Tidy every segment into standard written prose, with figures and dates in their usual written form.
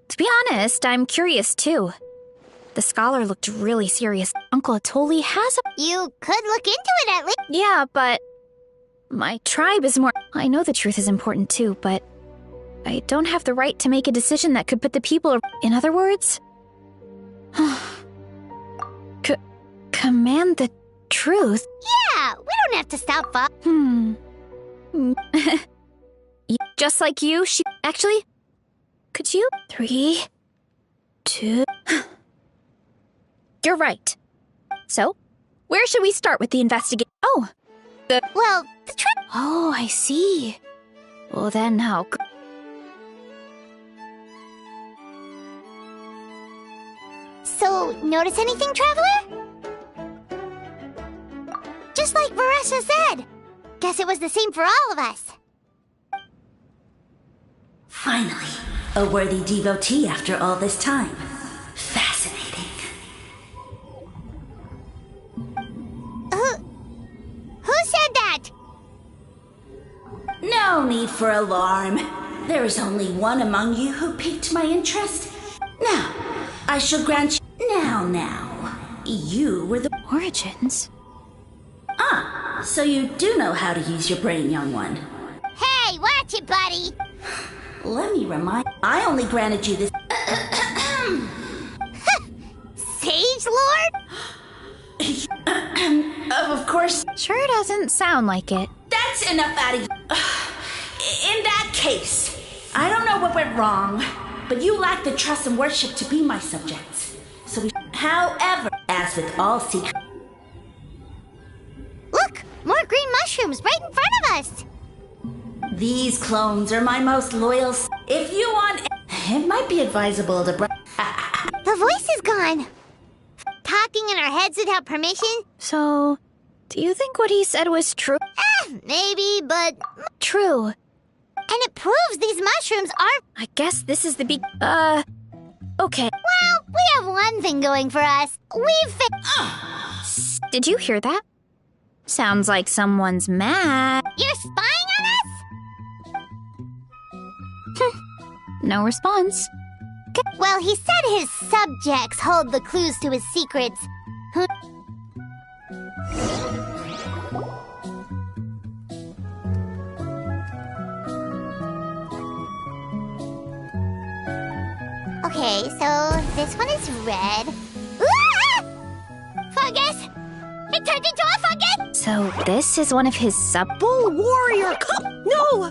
To be honest, I'm curious too. The scholar looked really serious. Uncle Atoli has a... You could look into it at least. Yeah, but... my tribe is more... I know the truth is important too, but... I don't have the right to make a decision that could put the people... In other words... command the truth? Yeah, we don't have to stop for... Just like you, she... Actually... Could you? 3... 2... You're right. So, where should we start with the investigation? Oh! Well, the Oh, I see. Well then, how... So, notice anything, Traveler? Just like Varesha said. Guess it was the same for all of us. Finally, a worthy devotee after all this time. Fascinating. Who said that? No need for alarm. There is only one among you who piqued my interest. Now, I shall grant you... Now. You were the... Origins? Ah, so you do know how to use your brain, young one. Hey, watch it, buddy! Let me remind... I only granted you this... Sage Lord? Of course... Sure doesn't sound like it. That's enough out of you. In that case, I don't know what went wrong, but you lack the trust and worship to be my subjects. So we... However, as with all secrets... Look! More green mushrooms right in front of us! These clones are my most loyal... If you want... It might be advisable to... The voice is gone! Talking in our heads without permission? So, do you think what he said was true? Maybe, but... True. And it proves these mushrooms aren't... I guess this is the okay. Well, we have one thing going for us. We've Did you hear that? Sounds like someone's mad. You're spying on us? No response. Well, he said his subjects hold the clues to his secrets. Okay, so this one is red. Ah! Fungus! It turned into a fungus! So this is one of his Bull warrior No!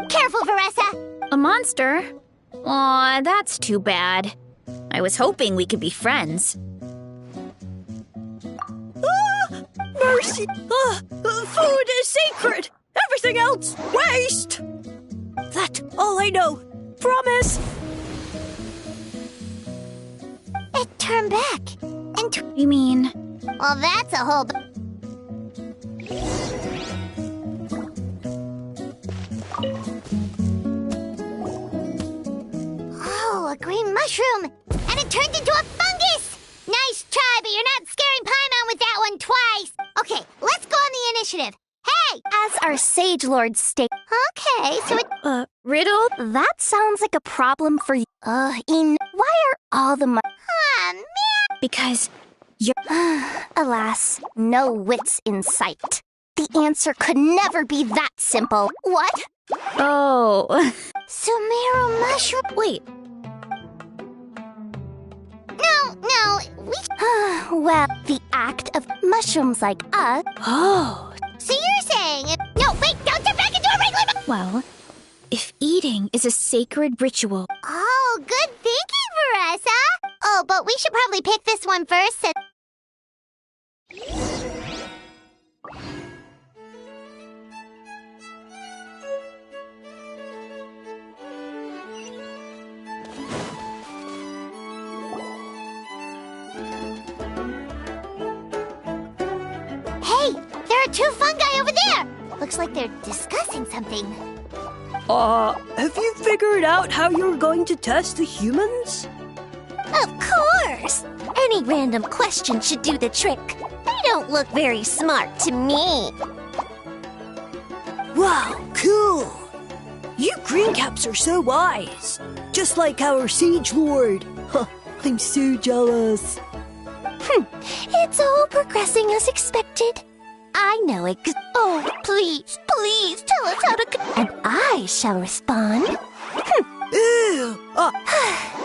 Careful, Varessa! A monster? Aw, that's too bad. I was hoping we could be friends. Mercy! Food is sacred! Everything else, waste! That's all I know. Promise! It turned back. And You mean... well, that's a whole... Oh, a green mushroom! And it turned into a fungus! Nice try, but you're not scaring Paimon with that one twice! Okay, let's go on the initiative. Hey! As our Sage Lord stated. Okay, so it... Riddle? That sounds like a problem for you. Why are all the man! Because you're... Alas, no wits in sight. The answer could never be that simple. What? Oh... Sumeru mushroom... Wait. No, we... Well, the act of mushrooms like us... Oh... So you're saying... No, wait, don't turn back into a regular... Well, if eating is a sacred ritual... Oh, good thinking, Varessa! Oh, but we should probably pick this one first since... Hey, there are two fungi over there! Looks like they're discussing something. Have you figured out how you're going to test the humans? Of course! Any random question should do the trick. They don't look very smart to me. Wow, cool! You greencaps are so wise. Just like our Siege Lord. Huh, I'm so jealous. It's all progressing as expected. I know it. Oh, please, please tell us how to. And I shall respond. Ew!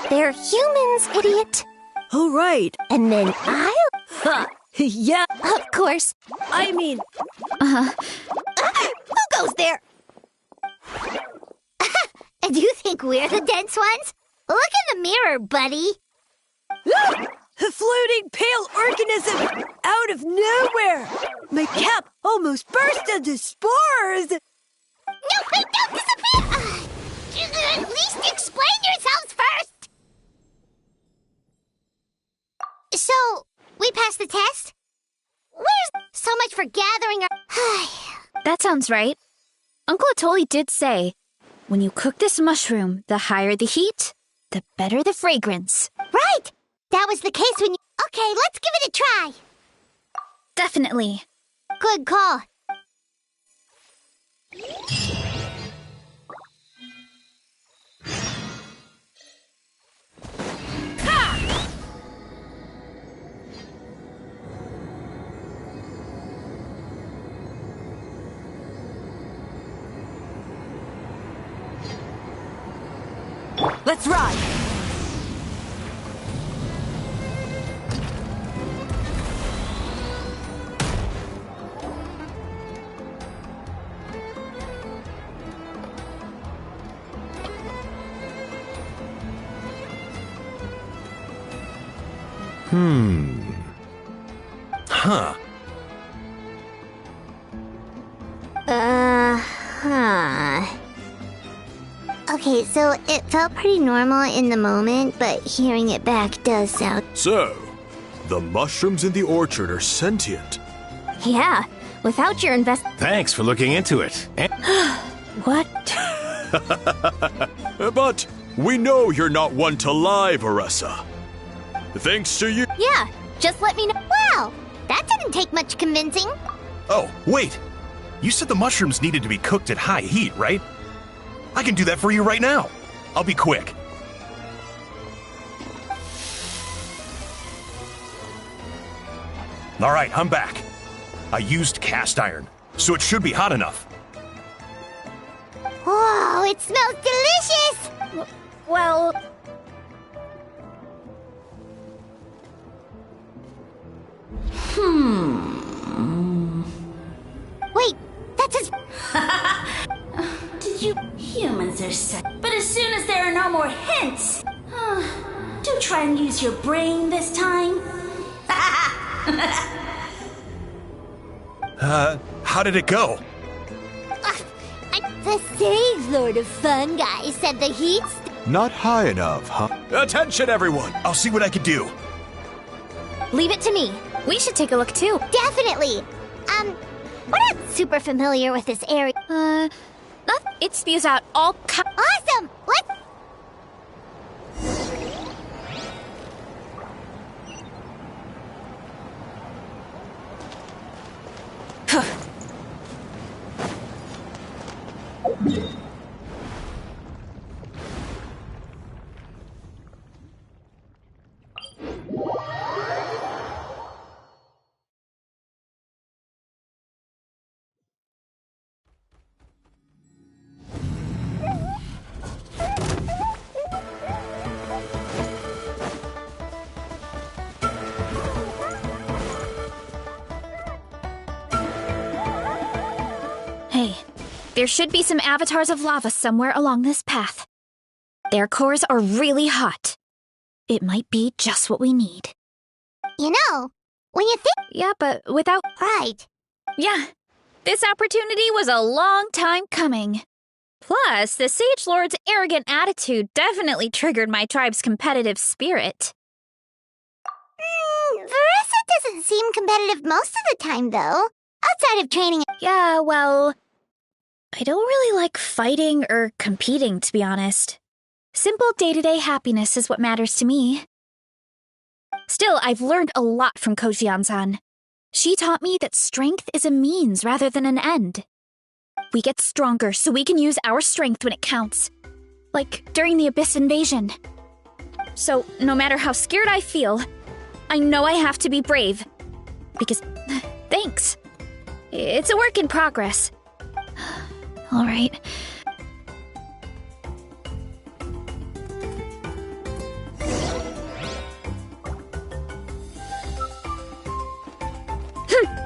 They're humans, idiot. All right. And then I'll. Ha! Yeah, Of course. I mean, Who goes there? Do you think we're the dense ones? Look in the mirror, buddy. a floating pale organism out of nowhere. My cap almost burst into spores. No, wait, don't disappear! At least explain yourselves first! So, we passed the test? Where's so much for gathering our... That sounds right. Uncle Atoli did say, when you cook this mushroom, the higher the heat, the better the fragrance. Right! That was the case when you... Okay, let's give it a try. Definitely. Good call. Let's ride. Huh. Okay, so it felt pretty normal in the moment, but hearing it back does sound... So, the mushrooms in the orchard are sentient. Yeah, without your Thanks for looking into it. What? But we know you're not one to lie, Varessa. Thanks to you... Yeah, just let me know. Wow, that didn't take much convincing. Oh, wait. You said the mushrooms needed to be cooked at high heat, right? I can do that for you right now. I'll be quick. All right, I'm back. I used cast iron, so it should be hot enough. Whoa, it smells delicious! Well, Wait, that's his... Did you... Humans are set. But as soon as there are no more hints, do try and use your brain this time. How did it go? The Sage Lord of Fun guy said the heat's... Not high enough, huh? Attention, everyone! I'll see what I can do. Leave it to me. we should take a look too. Definitely! We're not super familiar with this area. It spews out all Awesome! Let's... Hey, there should be some avatars of lava somewhere along this path. Their cores are really hot. It might be just what we need. You know, when you think... Yeah, but without... Right. Yeah, this opportunity was a long time coming. Plus, the Sage Lord's arrogant attitude definitely triggered my tribe's competitive spirit. Varessa doesn't seem competitive most of the time, though. Outside of training... Yeah, well... I don't really like fighting or competing, to be honest. Simple day-to-day happiness is what matters to me. Still, I've learned a lot from Kojian-san. She taught me that strength is a means rather than an end. we get stronger so we can use our strength when it counts. Like during the Abyss invasion. So, no matter how scared I feel, I know I have to be brave. Because, thanks. It's a work in progress. All right.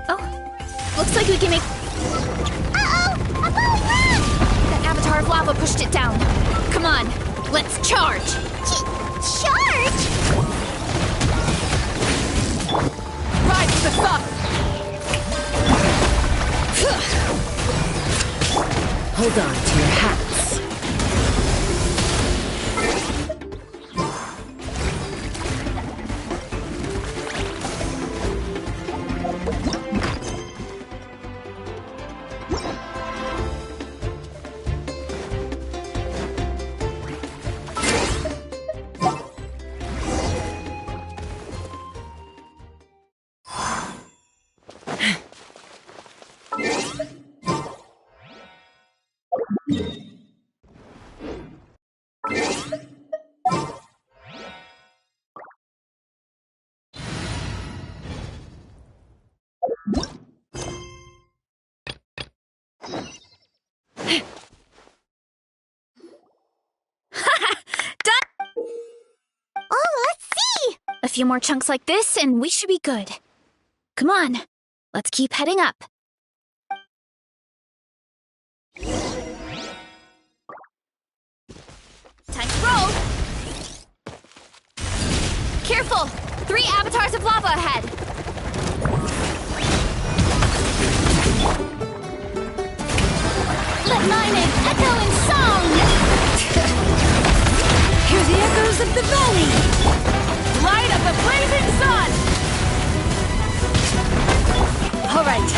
Oh, looks like we can make... Uh-oh! A ball run! That avatar of lava pushed it down. Come on, let's charge! Charge? Ride to the top! Hold on to your hats. Oh, let's see! A few more chunks like this and we should be good. Come on, let's keep heading up. Time to roll! Careful! 3 avatars of lava ahead! Let my name echo in song! Hear the echoes of the valley! Light of the blazing sun! All right.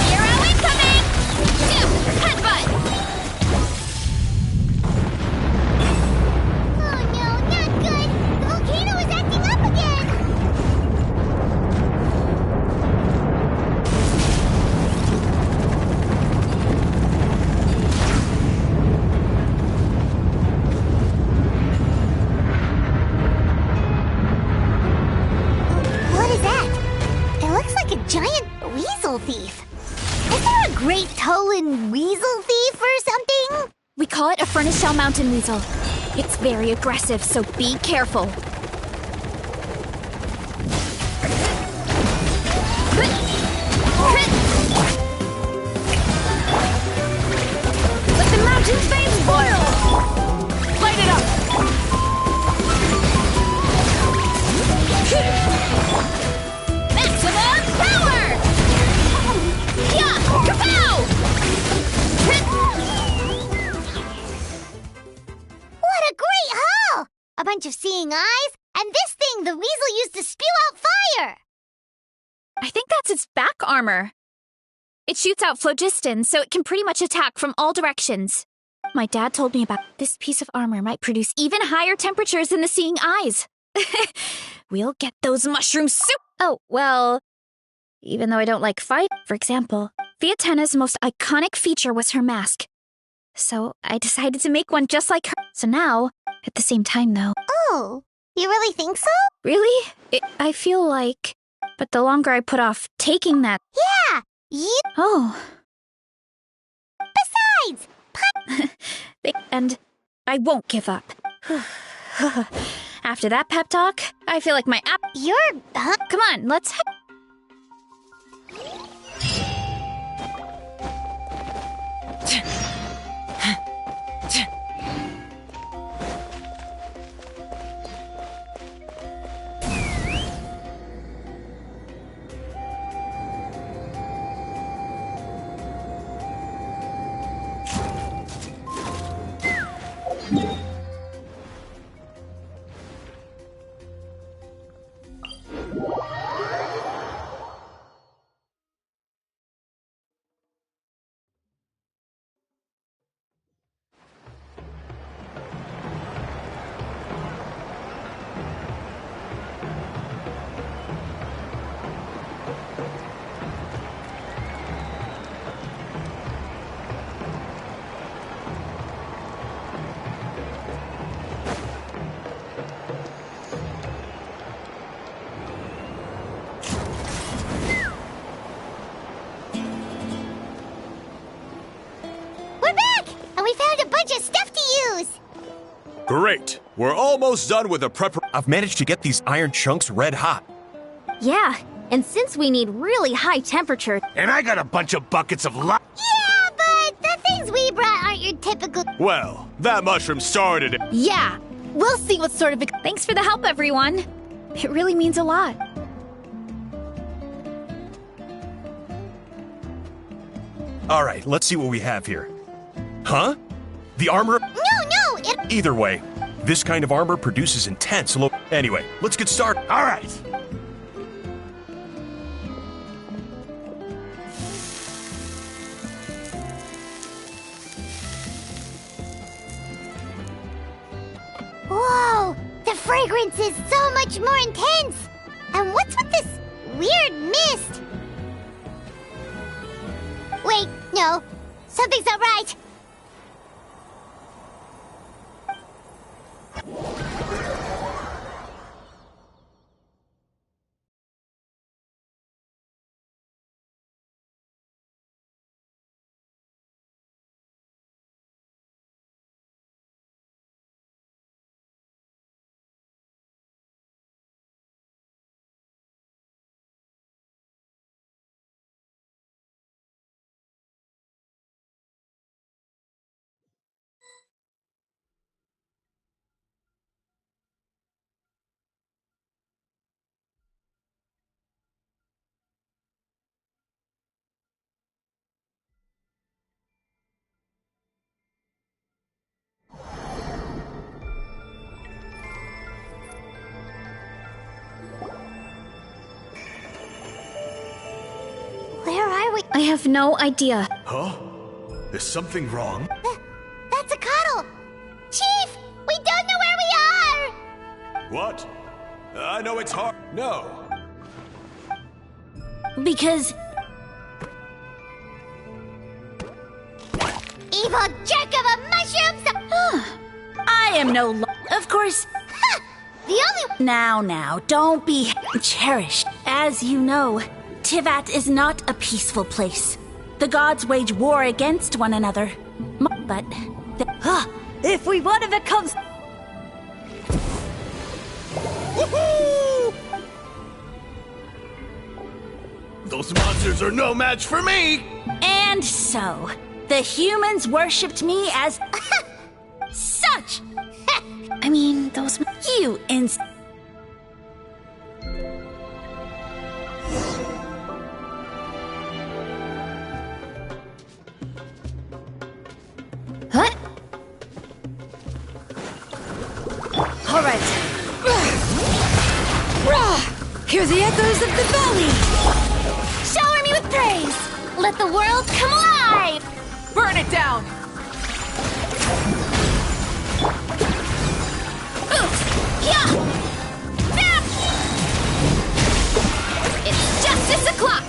Hero incoming! Headbutt! Oh no, not good! The volcano is acting up again! What is that? It looks like a giant weasel thief. Is there a great Tolan weasel thief or something? We call it a Furnace Shell Mountain Weasel. It's very aggressive, so be careful. Let the mountain flames boil! Light it up! Maximum power! Yeah! Kapow! What a great haul! A bunch of seeing eyes, and this thing the weasel used to spew out fire! I think that's its back armor. It shoots out phlogiston, so it can pretty much attack from all directions. My dad told me about this piece of armor might produce even higher temperatures than the seeing eyes. We'll get those mushrooms soup. Oh, well, even though I don't like fight, for example, Viatenna's most iconic feature was her mask. So I decided to make one just like her. So now, at the same time though, Oh, you really think so? really? I feel like... But the longer I put off taking that... Yeah! You... Oh. Besides! And I won't give up. After that pep talk, I feel like my app... You're... Come on, let's... Great. We're almost done with the prep. I've managed to get these iron chunks red hot. Yeah, and since we need really high temperature... And I got a bunch of buckets of lava. Yeah, but the things we brought aren't your typical... Well, that mushroom started it. Yeah, we'll see what sort of... Thanks for the help, everyone. It really means a lot. Alright, let's see what we have here. Huh? The armor? No, it... Either way, this kind of armor produces intense Anyway, let's get started. All right. Whoa! The fragrance is so much more intense! And what's with this weird mist? Wait, no. Something's not right. Where are we? I have no idea. Huh? Is something wrong? That's a cuddle! Chief! We don't know where we are! What? I know it's hard. No. Because Evil jerk of a mushroom! I am no Of course. The only... Now, don't be cherished. As you know, Tivat is not a peaceful place. The gods wage war against one another. But... If we want to become... Woohoo! Those monsters are no match for me! And so, the humans worshipped me as... such! I mean, those... You What? All right. Hear the echoes of the valley. Shower me with praise! Let the world come alive! Burn it down. It's justice o'clock!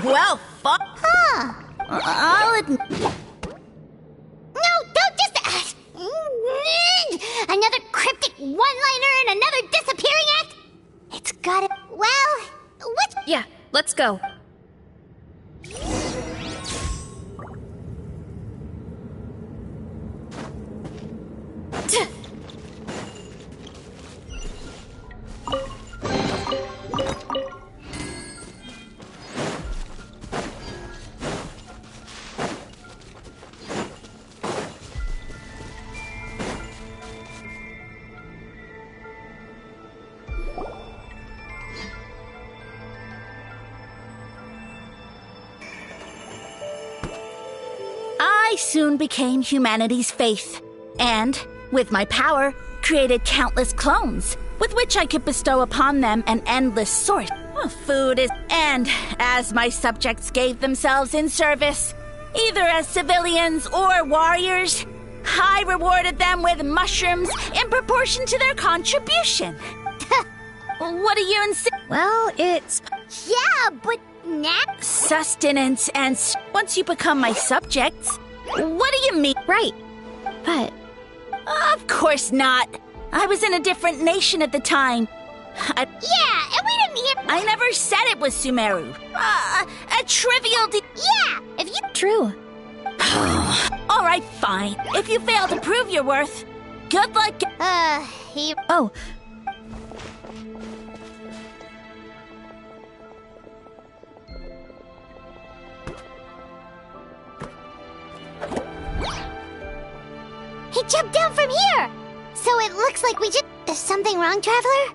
Well, fuck. I'll admit... No, don't just... another cryptic one-liner and another disappearing act? It's gotta... Well, what... Yeah, let's go. I soon became humanity's faith, and, with my power, created countless clones, with which I could bestow upon them an endless source of food and as my subjects gave themselves in service, either as civilians or warriors, I rewarded them with mushrooms in proportion to their contribution. What do you insist? Well, it's... Yeah, but now... Sustenance and once you become my subjects. What do you mean? Right. But... Of course not. I was in a different nation at the time. Yeah, and we didn't hear... I never said it was Sumeru. A trivial Yeah, if you... True. All right, fine. If you fail to prove your worth, good luck. Oh, He jumped down from here! So it looks like we just... Is something wrong, Traveler?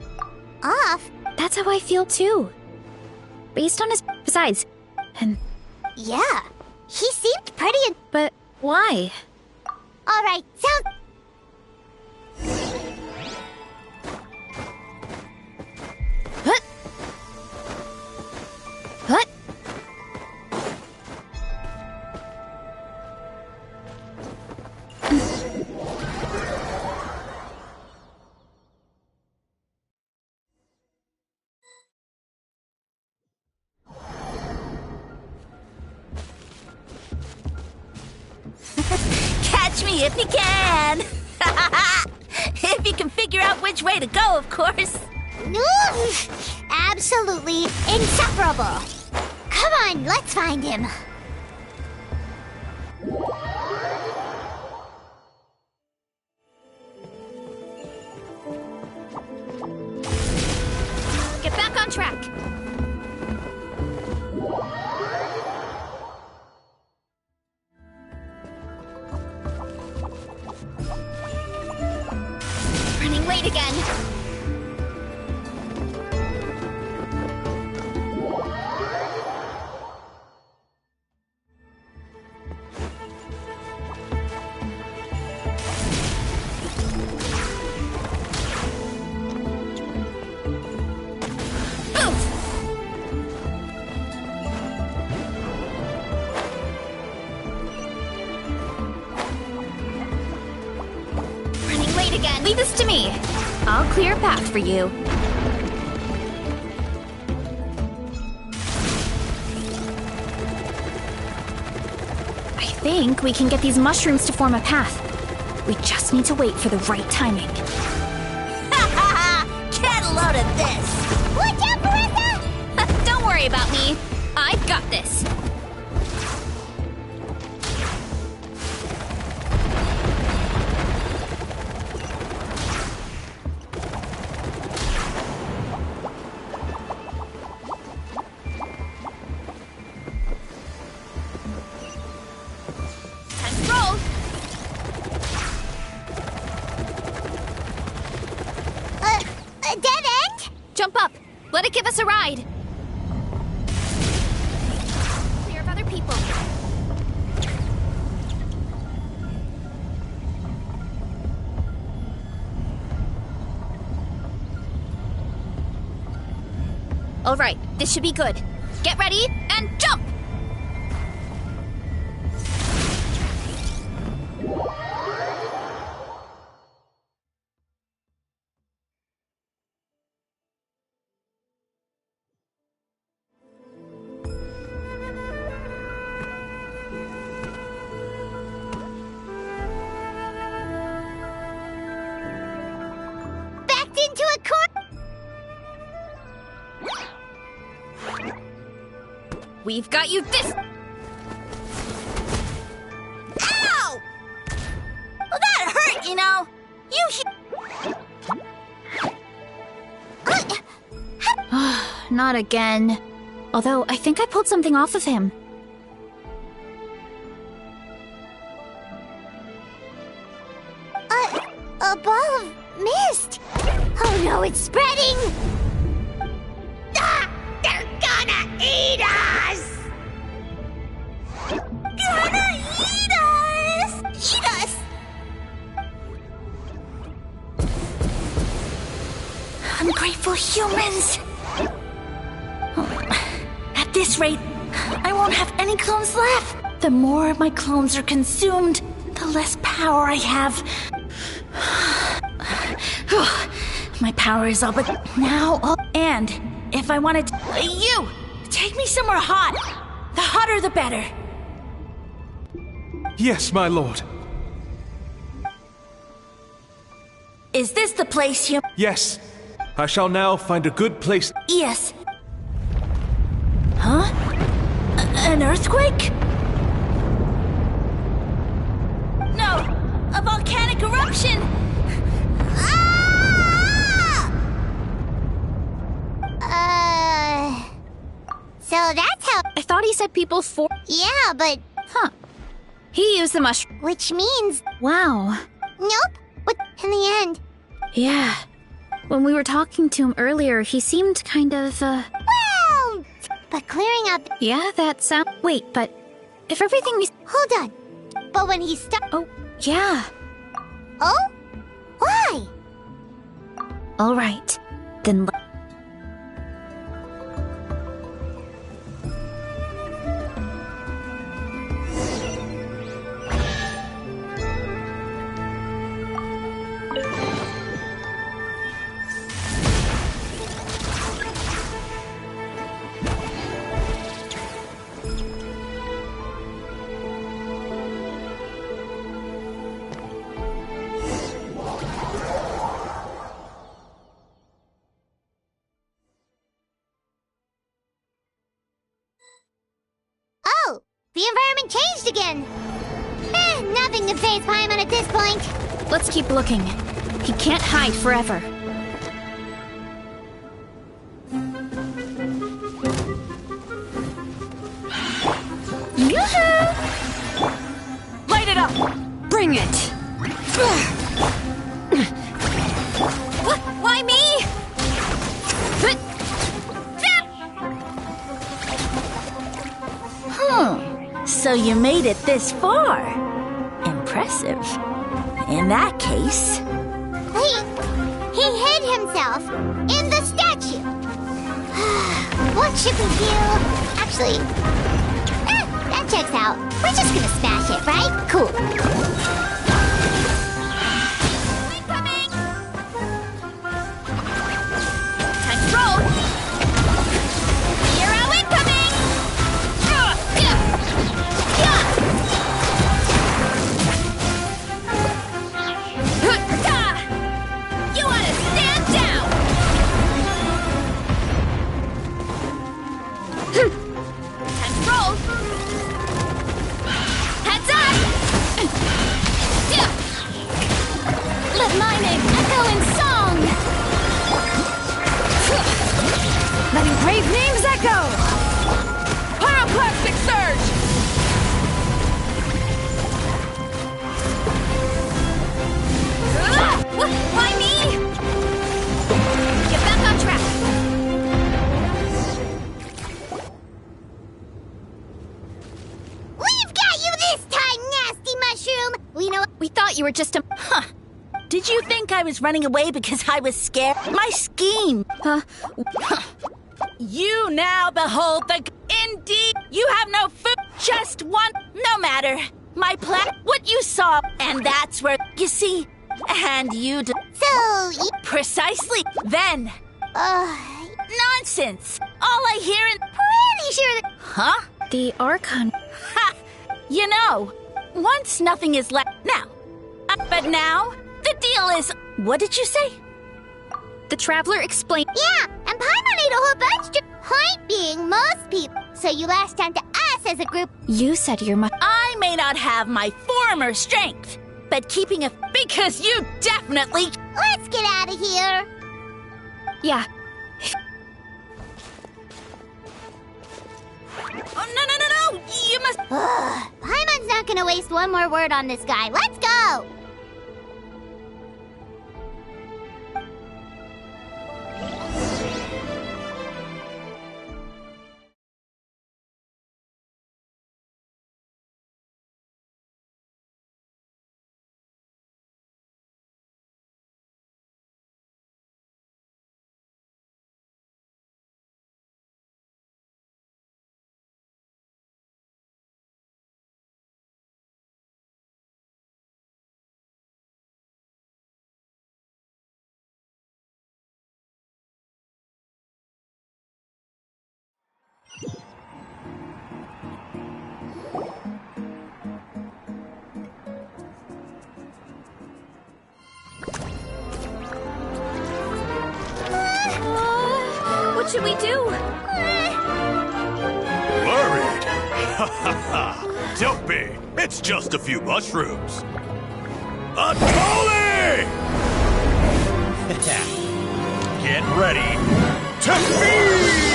Off? that's how I feel too. Based on his... Besides, and... Yeah. He seemed pretty... But why? Alright, sound... What? What? Catch me if you can. If you can figure out which way to go, of course. Absolutely insufferable. Come on, let's find him. Get back on track. Running late again. Running late again. Leave this to me. I'll clear a path for you. I think we can get these mushrooms to form a path. We just need to wait for the right timing. Get a load of this. Watch out, Marissa! Don't worry about me. I've got this. Time to roll. A dead end? Jump up. Let it give us a ride. Clear of other people. All right, this should be good. Get ready and jump! Backed into a corner? We've got you this... Ow! Well, that hurt, you know. Not again. Although, I think I pulled something off of him. A ball of mist. Oh no, it's spreading! Ah! They're gonna eat us! Gonna eat us! Eat us! Ungrateful humans! At this rate, I won't have any clones left. The more my clones are consumed, the less power I have. My power is all but now. And if I wanted to, you take me somewhere hot. The hotter, the better. Yes, my lord. Is this the place you? Yes. I shall now find a good place. Yes. Huh? An earthquake? So that's how... I thought he said people for... Yeah, but... Huh. He used the mushroom. Which means... Wow. Nope. But in the end... Yeah. When we were talking to him earlier, he seemed kind of, Well... But clearing up... Yeah, that sound... Wait, but... If everything we... Hold on. But when he stopped... Oh, yeah. Oh? Why? All right. Then... Oh! The environment changed again! Nothing to faze Paimon at this point. Let's keep looking. He can't hide forever. Yoo-hoo! Light it up! Bring it! Why me? So you made it this far. Impressive. In that case... He hid himself in the statue. What should we do? Actually, that checks out. We're just gonna smash it, right? Cool. Incoming! Time to roll! Hero incoming! You want to stand down! Time to roll! Heads up! Let my name echo in song! Letting brave names echo! Pyroclastic surge! Why me? Get back on track! We've got you this time, nasty mushroom! We thought you were just a... Huh. Did you think I was running away because I was scared? My scheme! You now behold the... Indeed, you have no food, just one... No matter. My plan... What you saw, and that's where... You see... And you... So, Precisely. Then... Nonsense! All I hear is... pretty sure that... Huh? The Archon... Ha! You know, once nothing is left... Now. But now, the deal is... What did you say? The Traveler explained... Yeah, and Paimon ate a whole bunch to... Point being, most people. So you lashed onto us as a group. You said you're my... I may not have my former strength, but keeping a... Because you definitely... Let's get out of here. Yeah. Oh, no! You must... Paimon's not gonna waste one more word on this guy. Let's go! What should we do? Worried? Ha ha ha! Don't be! It's just a few mushrooms. Atoli! Get ready to feast!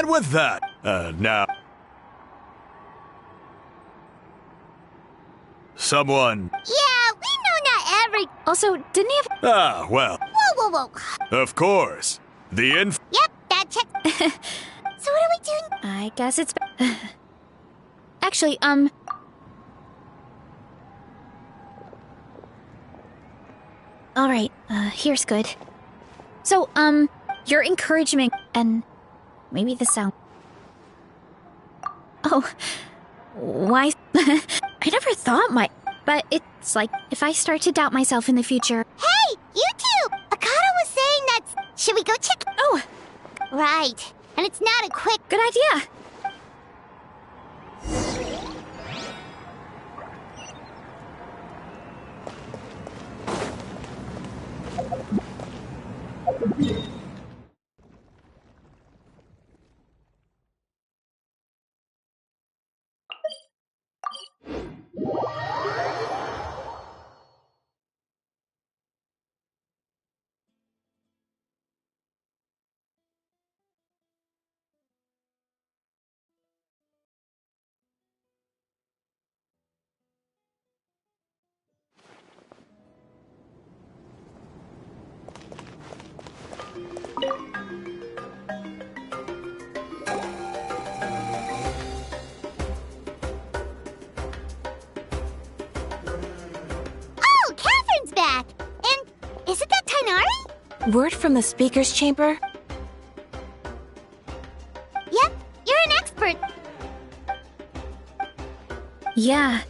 And with that, now... Someone... Yeah, we know not every... Also, didn't he have... Ah, well, Whoa, whoa, whoa. of course. The Yep, that check. So what are we doing? I guess it's... Actually, Alright, here's good. So, your encouragement and maybe the sound... Oh, why... I never thought But it's like, if I start to doubt myself in the future... Hey, you two! Akata was saying that... Should we go check... Oh! Right. And it's not a quick... Good idea! Oh, Catherine's back! And is it that Tainari? Word from the speaker's chamber? Yep, you're an expert. Yeah.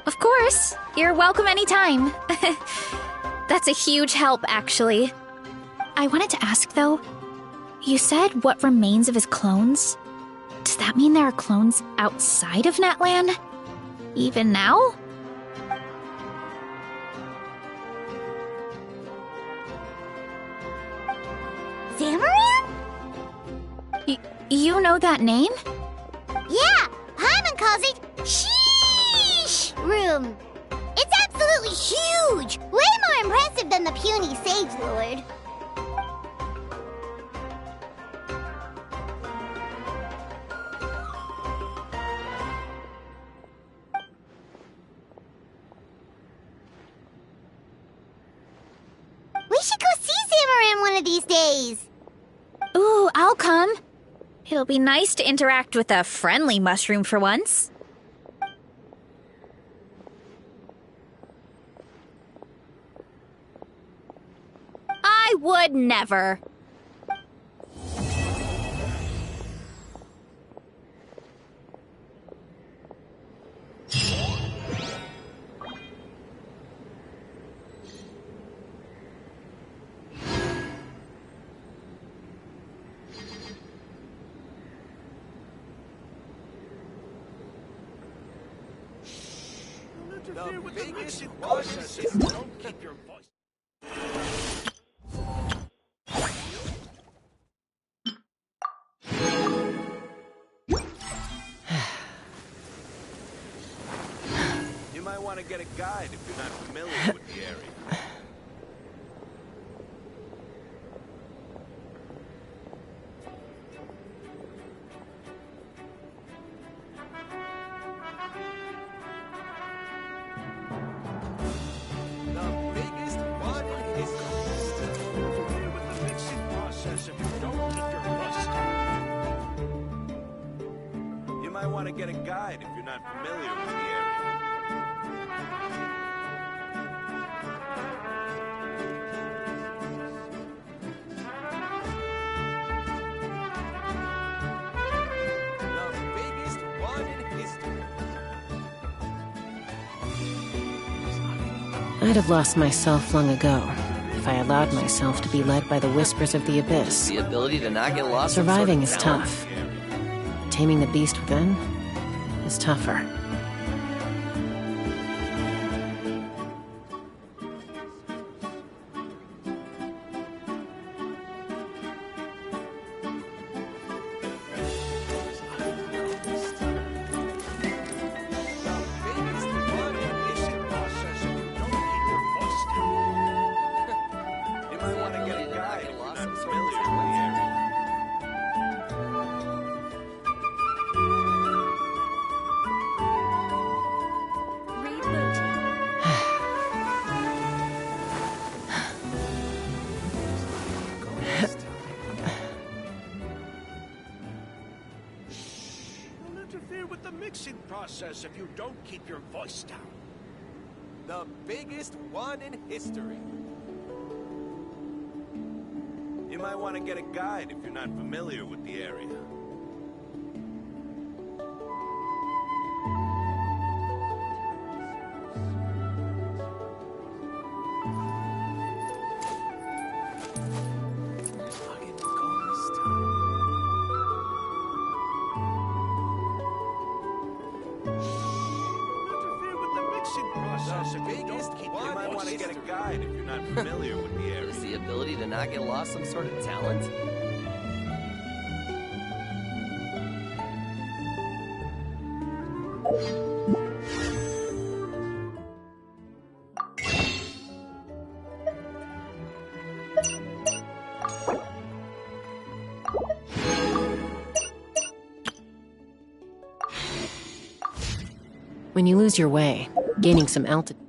Of course. You're welcome anytime. That's a huge help, actually. I wanted to ask, though. You said what remains of his clones? Does that mean there are clones outside of Natlan? Even now? Zamaran? You know that name? Yeah, Hyman calls it Sheesh Room. It's absolutely huge! Way more impressive than the puny Sage Lord. We should go see Zamaran one of these days. Ooh, I'll come. It'll be nice to interact with a friendly mushroom for once. I would never. The biggest question is don't keep your voice. You might want to get a guide if you're not familiar with the area. The biggest one is familiar with the mixing process if you don't keep your rust. You might want to get a guide if you're not familiar with the area. The biggest one in history. I'd have lost myself long ago if I allowed myself to be led by the whispers of the abyss. The ability to not get lost. Surviving is tough. Taming the beast within is tougher. The biggest one in history process if you don't keep your voice interfere with the mixing process if you don't keep your voice down. The biggest one in history. You might want to get a guide if you're not familiar with the area. Interfere with the mixing process if you don't keep your You might want to voice get a down. guide if you're not familiar with the area. Is the ability to not get lost some sort of talent? When you lose your way, gaining some altitude.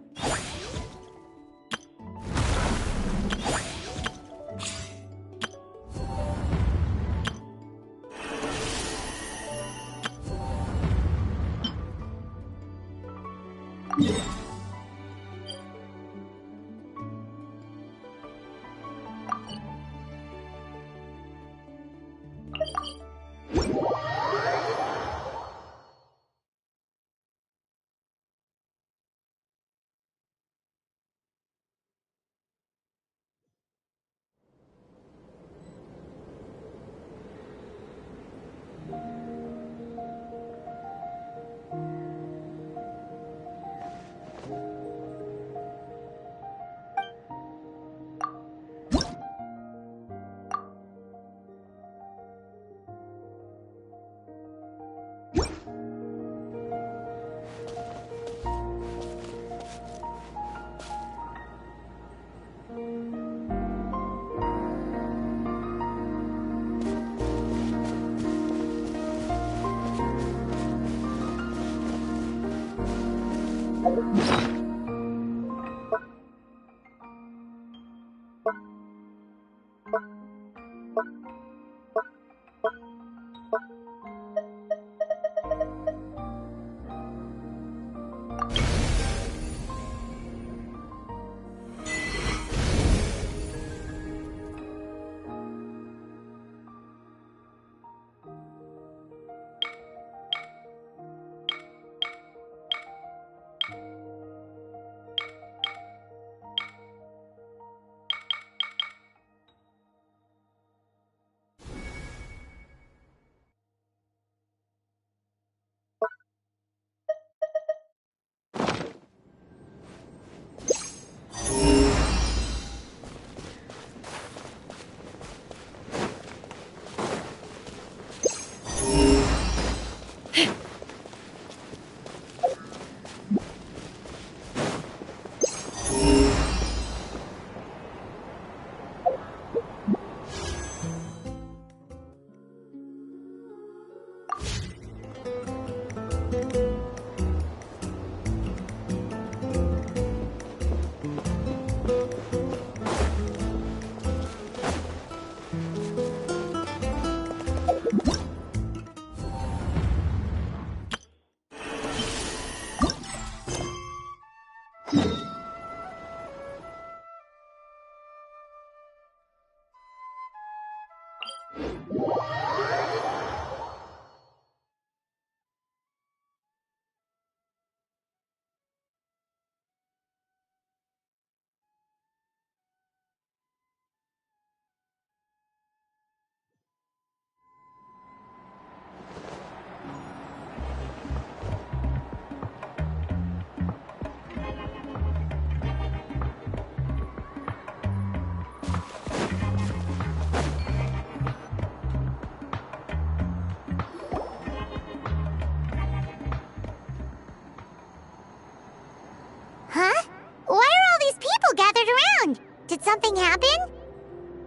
Huh? Why are all these people gathered around? Did something happen?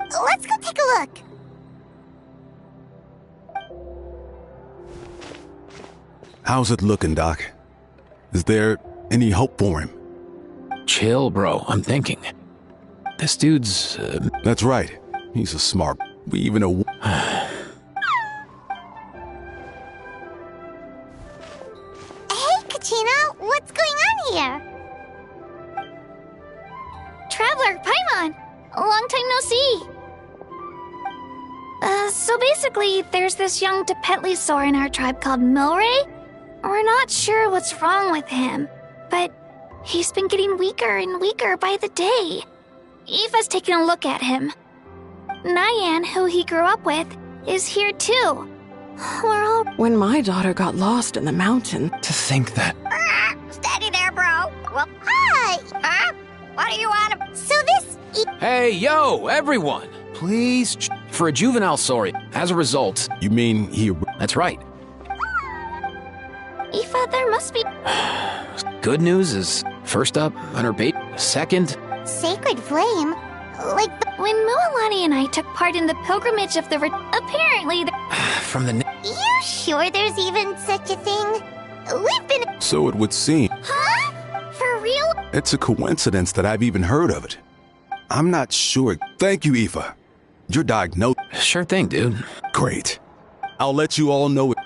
Let's go take a look. How's it looking, Doc? Is there any hope for him? Chill, bro. I'm thinking. This dude's... That's right. He's a smart... We even know... Chino. What's going on here? Traveler, Paimon! Long time no see! So basically, there's this young Tepetlisaur in our tribe called Milray. We're not sure what's wrong with him, but he's been getting weaker and weaker by the day. Eva's taking a look at him. Nyan, who he grew up with, is here too. We're all... When my daughter got lost in the mountain... To think that... Steady there, bro. Well, hi! What do you want? So this... Hey, yo, everyone! Please, for a juvenile sauri. As a result... You mean he... That's right. Eva, there must be... Good news is, first up, on her bait. Second... Sacred flame? Like when Mualani and I took part in the pilgrimage of the... Apparently From the... You sure there's even such a thing? We've been... So it would seem. Huh? For real? It's a coincidence that I've even heard of it. I'm not sure. Thank you, Eva. You're diagnosed. Sure thing, dude. Great. I'll let you all know it.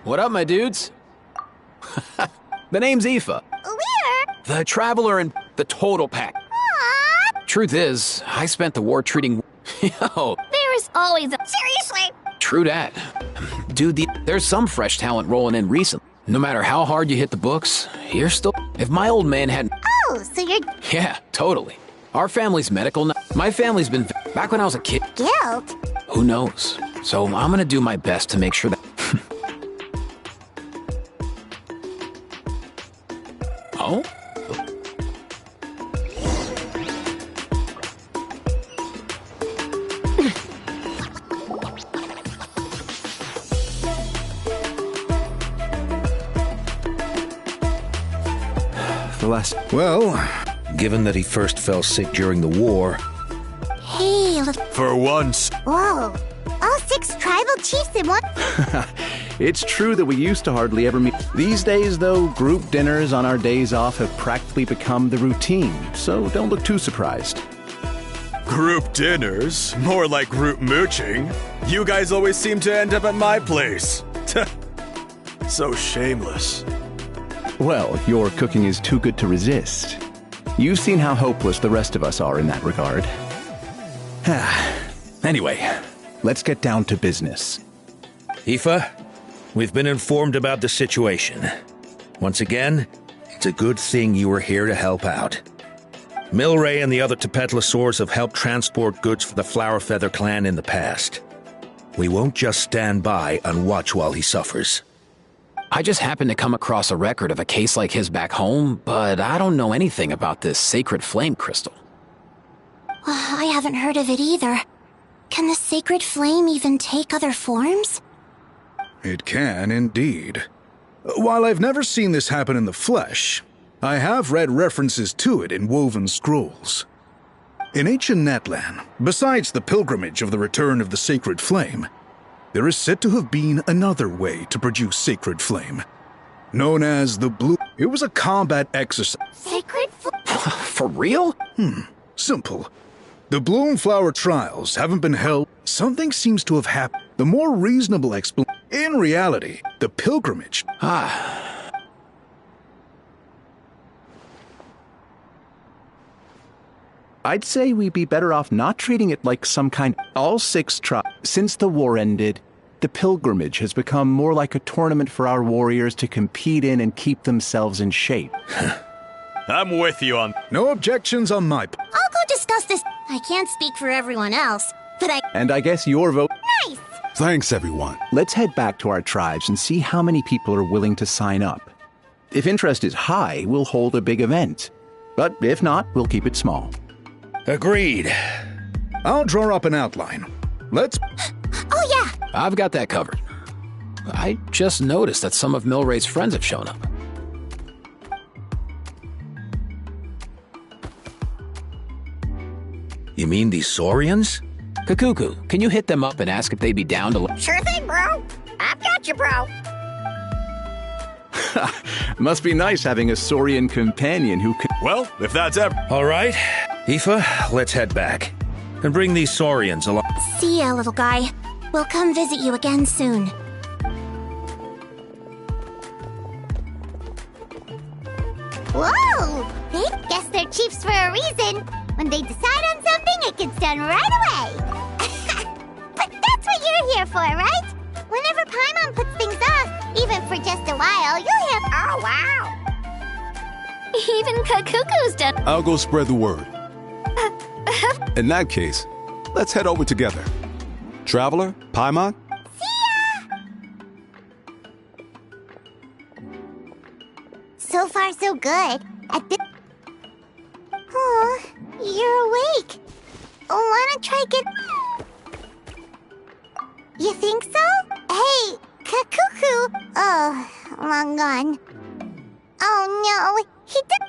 What up, my dudes? The name's Aoife. We're... The traveler and the total pack. What? Truth is, I spent the war treating... Yo, there is always a... Seriously? True that. Dude, there's some fresh talent rolling in recently. No matter how hard you hit the books, you're still... If my old man hadn't... Oh, so you're... Yeah, totally. Our family's medical now. My family's been... Back when I was a kid. Guilt? Who knows? So I'm gonna do my best to make sure that... Oh? Well, given that he first fell sick during the war... Hey, For once. Whoa. All 6 tribal chiefs in one... It's true that we used to hardly ever meet. These days, though, group dinners on our days off have practically become the routine, so don't look too surprised. Group dinners? More like group mooching. You guys always seem to end up at my place. So shameless. Well, your cooking is too good to resist. You've seen how hopeless the rest of us are in that regard. Anyway, let's get down to business. Aoife, we've been informed about the situation. Once again, it's a good thing you were here to help out. Milray and the other Tepetlisaurs have helped transport goods for the Flower Feather clan in the past. We won't just stand by and watch while he suffers. I just happened to come across a record of a case like his back home, but I don't know anything about this sacred flame crystal. I haven't heard of it either. Can the sacred flame even take other forms? It can, indeed. While I've never seen this happen in the flesh, I have read references to it in woven scrolls. In ancient Natlan, besides the pilgrimage of the return of the sacred flame, there is said to have been another way to produce sacred flame, known as the blue... It was a combat exercise. Sacred For real? Simple. The bloom flower trials haven't been held. Something seems to have happened. The more reasonable explanation... In reality, the pilgrimage... I'd say we'd be better off not treating it like some kind... All 6 tribes... Since the war ended, the pilgrimage has become more like a tournament for our warriors to compete in and keep themselves in shape. I'm with you on... No objections on my... I'll go discuss this. I can't speak for everyone else, but I... And I guess your vote... Nice! Thanks, everyone. Let's head back to our tribes and see how many people are willing to sign up. If interest is high, we'll hold a big event. But if not, we'll keep it small. Agreed. I'll draw up an outline. Let's... Oh, yeah! I've got that covered. I just noticed that some of Milray's friends have shown up. You mean these Saurians? Kakuku, can you hit them up and ask if they'd be down to... Sure thing, bro. I've got you, bro. Must be nice having a Saurian companion who could... Well, if that's ever... All right. Aoife, let's head back. And bring these saurians along. See ya, little guy. We'll come visit you again soon. Whoa! They guess they're chiefs for a reason. When they decide on something, it gets done right away. But that's what you're here for, right? Whenever Paimon puts things off, even for just a while, you'll have... Oh, wow! Even Kakuku's done. I'll go spread the word. In that case, let's head over together. Traveler, Paimon? So far, so good. Oh, you're awake. Wanna try get... You think so? Hey, Kakuku. Oh, long gone. Oh no, he did...